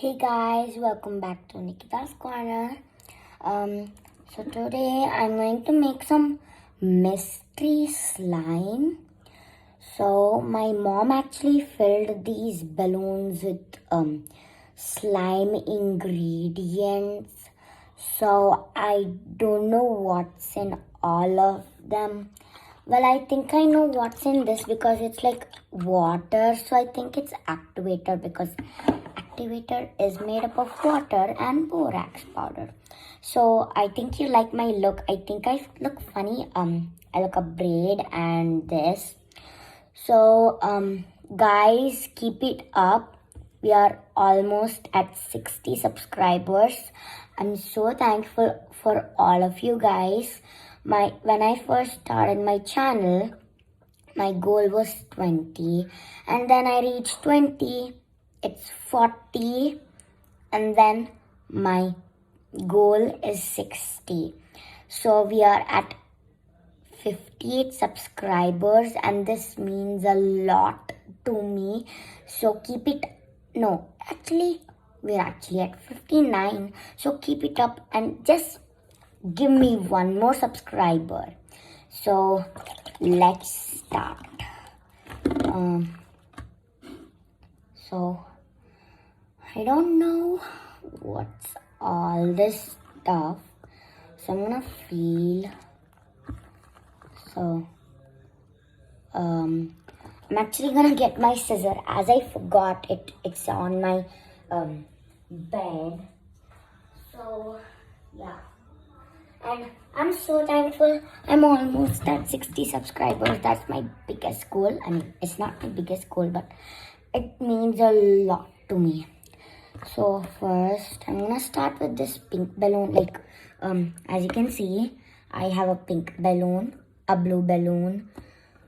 Hey guys, welcome back to Nikita's Corner. So today I'm going to make some mystery slime. So my mom actually filled these balloons with slime ingredients. So I don't know what's in all of them. Well, I think I know what's in this because it's like water. So I think it's activator because activator is made up of water and borax powder. So I think you like my look. I think I look funny. I look a braid and this. So guys, keep it up. We are almost at 60 subscribers. I'm so thankful for all of you guys. When I first started my channel, my goal was 20 and then I reached 20. It's 40 and then my goal is 60. So we are at 58 subscribers and this means a lot to me. So keep it, no, actually we're actually at 59. So keep it up and just give me one more subscriber. So let's start. So I don't know what's all this stuff. So I'm gonna feel. So I'm actually gonna get my scissor as I forgot it. It's on my bed. So yeah. And I'm so thankful. I'm almost at 60 subscribers. That's my biggest goal. I mean, it's not my biggest goal, but it means a lot to me. So first, I'm gonna start with this pink balloon. Like, as you can see, I have a pink balloon, a blue balloon,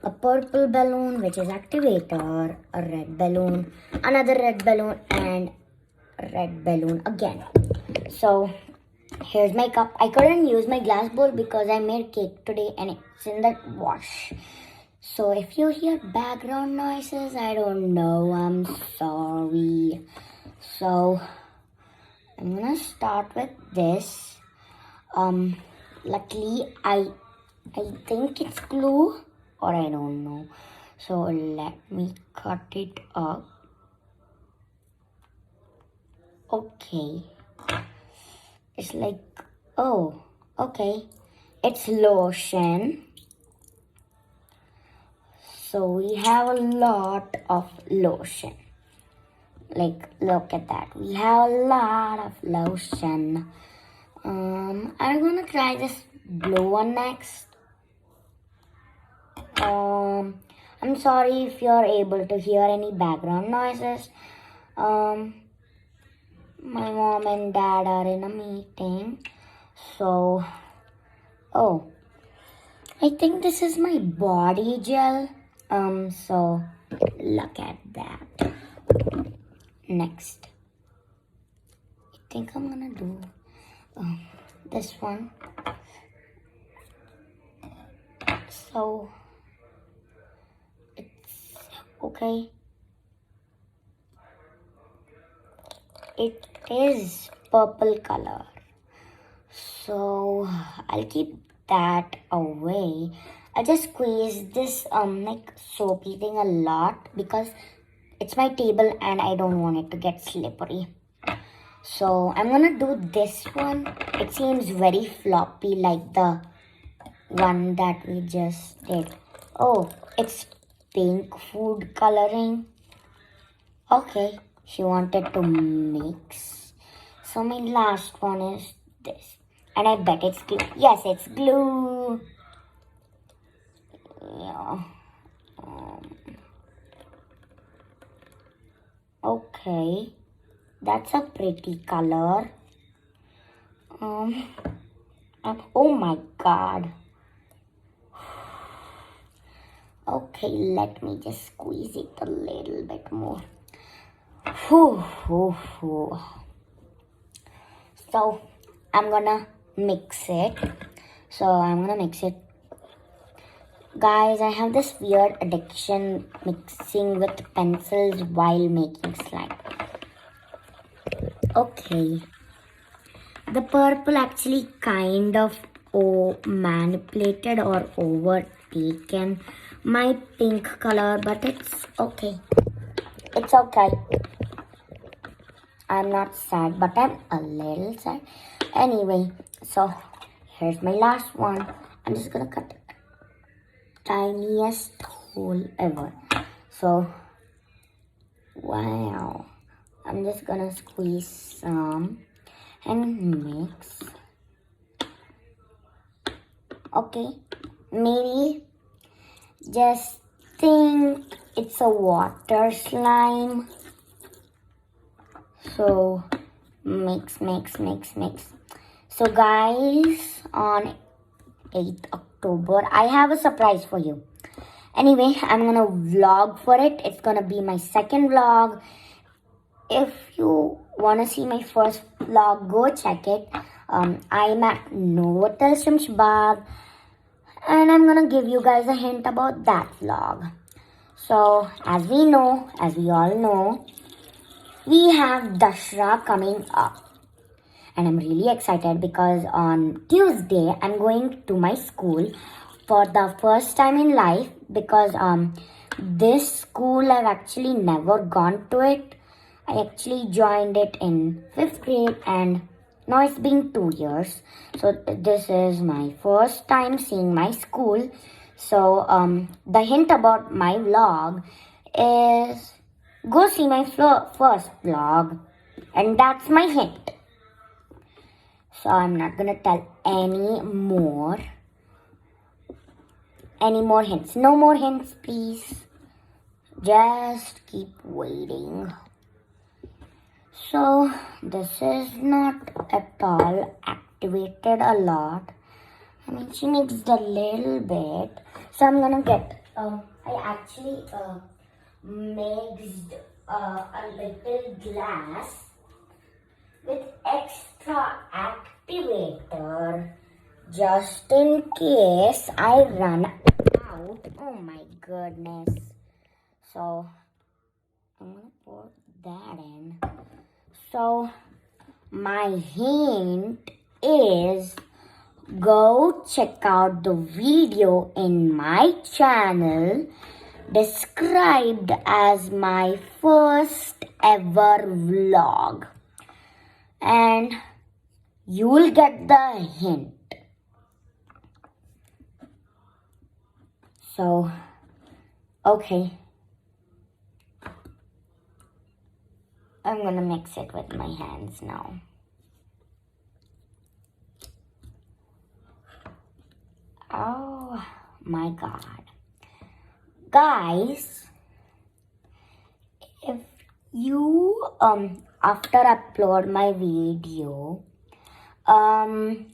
a purple balloon, which is activator, a red balloon, another red balloon, and a red balloon again. So here's my cup. I couldn't use my glass bowl because I made cake today and it's in the wash. So if you hear background noises, I don't know. I'm sorry. So I'm gonna start with this. Luckily I think it's glue or I don't know. So let me cut it up. Okay. It's like, oh, okay. It's lotion. So we have a lot of lotion. Like, look at that. We have a lot of lotion. I'm gonna try this blue one next. I'm sorry if you're able to hear any background noises. My mom and dad are in a meeting. So, oh, I think this is my body gel. So look at that. Next, I think I'm gonna do this one. So it's okay. It is purple color. So I'll keep that away. I just squeeze this like soapy thing a lot because it's my table and I don't want it to get slippery. So I'm gonna do this one. It seems very floppy like the one that we just did. Oh, it's pink food coloring. Okay, she wanted to mix. So my last one is this. And I bet it's glue. Yes, it's glue. Yeah. Okay. That's a pretty color. Oh my god. Okay, let me just squeeze it a little bit more. So I'm gonna mix it. Guys, I have this weird addiction mixing with pencils while making slime. Okay. The purple actually kind of manipulated or overtaken my pink color, but it's okay. It's okay. I'm not sad, but I'm a little sad. Anyway, so here's my last one. I'm just gonna cut the tiniest hole ever. So, wow. I'm just gonna squeeze some and mix. Okay, maybe just think it's a water slime. So mix. So guys, on 8th October, I have a surprise for you. Anyway, I'm gonna vlog for it. It's gonna be my second vlog. If you wanna see my first vlog, go check it. I'm at Novotel Shimshbag, and I'm gonna give you guys a hint about that vlog. So as we all know, we have Dashra coming up. And I'm really excited because on Tuesday, I'm going to my school for the first time in life because this school I've actually never gone to it. I actually joined it in 5th grade and now it's been 2 years. So this is my first time seeing my school. So the hint about my vlog is go see my first vlog, and that's my hint. So I'm not gonna tell any more hints. No more hints, please. Just keep waiting. So this is not at all activated a lot. I mean, she mixed a little bit. So I'm gonna get, I actually mixed a little glass with extra activator just in case I run out. Oh my goodness. So I'm gonna put that in. So my hint is go check out the video in my channel described as my first ever vlog, and you will get the hint. So, okay. I'm gonna mix it with my hands now. Oh my god. Guys, if you after upload my video, I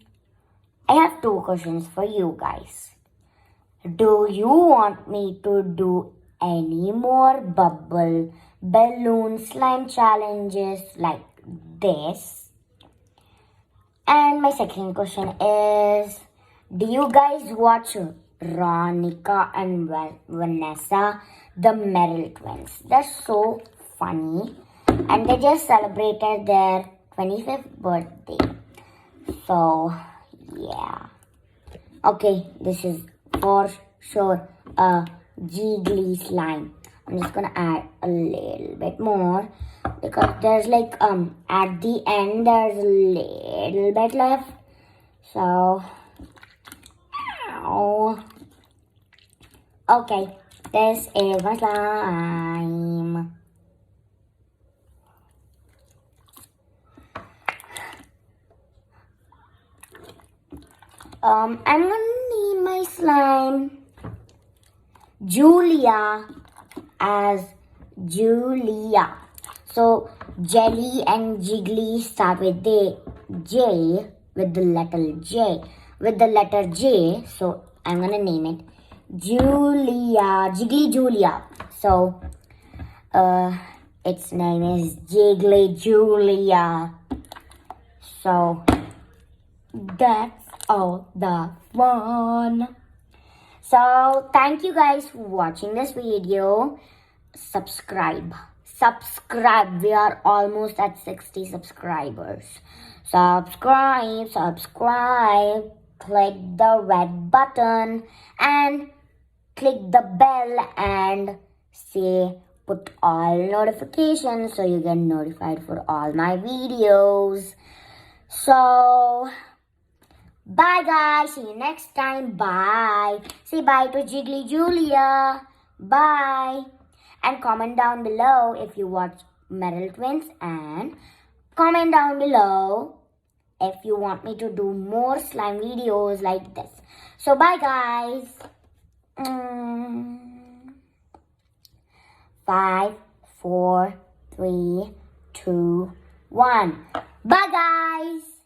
have 2 questions for you guys. Do you want me to do any more bubble balloon slime challenges like this? And my second question is, do you guys watch Ronika and Vanessa, the Merrill twins? They're so funny and they just celebrated their 25th birthday. So, yeah. Okay, this is for sure a jiggly slime. I'm just gonna add a little bit more because there's like at the end there's a little bit left. So okay, this is my slime. I'm gonna name my slime Julia as Julia. So jelly and jiggly start with the J, with the letter J. So I'm gonna name it Julia, Jiggly Julia. So its name is Jiggly Julia. So that's all the fun. So thank you guys for watching this video. Subscribe. subscribe. We are almost at 60 subscribers. Subscribe, subscribe. Click the red button and click the bell and say put all notifications so you get notified for all my videos. So bye guys, see you next time. Bye. Say bye to Jiggly Julia. Bye. And comment down below if you watch Metal Twins, and comment down below if you want me to do more slime videos like this. So bye guys. 5, 4, 3, 2, 1. Bye guys.